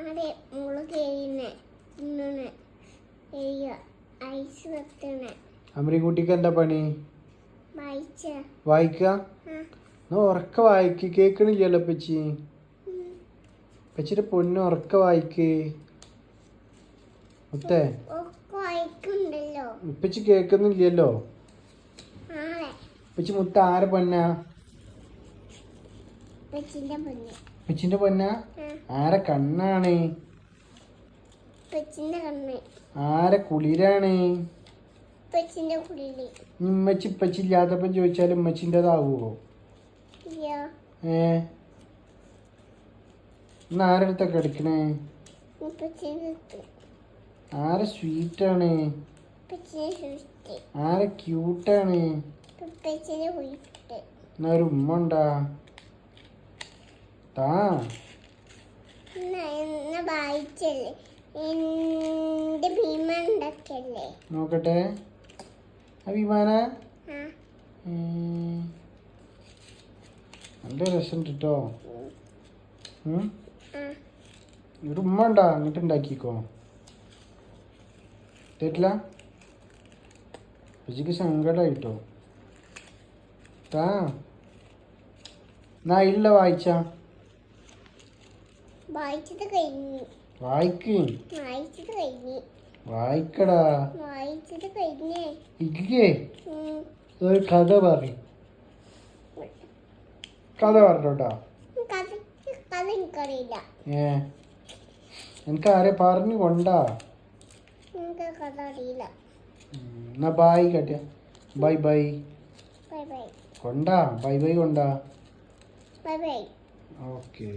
അതെ അമരിക്കുട്ടിക്ക് എന്താ പണി? വായിക്ക ഉറക്ക വായിക്ക്. കേക്കണില്ലല്ലോ പച്ചി. പച്ചിയുടെ പൊന്ന് ഉറക്ക വായിക്ക്. മുത്തേ ഇപ്പച്ചി കേക്കുന്നില്ലല്ലോ. പച്ചി മുത്ത ആരെ പൊന്നാ? പച്ചിന്റെ പൊന്നാ? ആരെ കണ്ണാണ്? ആരെ കുളിരാണ്? ഉമ്മച്ചി ഇപ്പച്ചി ഇല്ലാത്തപ്പം ചോദിച്ചാൽ ഉമ്മച്ചിൻ്റെതാവുമോ? ഇന്ന് ആരെടുത്തൊക്കെ എടുക്കണേ? ആരെ സ്വീറ്റാണ്? ആരെ ക്യൂട്ടാണ്? എന്നാ ഒരു ഉമ്മ ഉണ്ടാ താ. നോക്കട്ടെ. അഭിമാന നല്ല രസമുണ്ട് കേട്ടോ. ഒരു ഉമ്മ ഉണ്ടാ അങ്ങോട്ട് ഉണ്ടാക്കിക്കോ. തരില്ല പച്ചിക്ക് സങ്കടമായിട്ടോ. താ എന്നാ ഇല്ല വായിച്ച വായിക്ക്. വായിക്കടാ. ഇല്ലേ ഒരു കഥ പറയും. കഥ പറഞ്ഞോട്ടാ. എനിക്ക് ആരെ പറഞ്ഞു കൊണ്ടാ. എന്നാ ബൈ കേട്ടിയ. ബൈ ബൈ കൊണ്ടാ. ബൈ ബൈ കൊണ്ടാ. ഓക്കെ.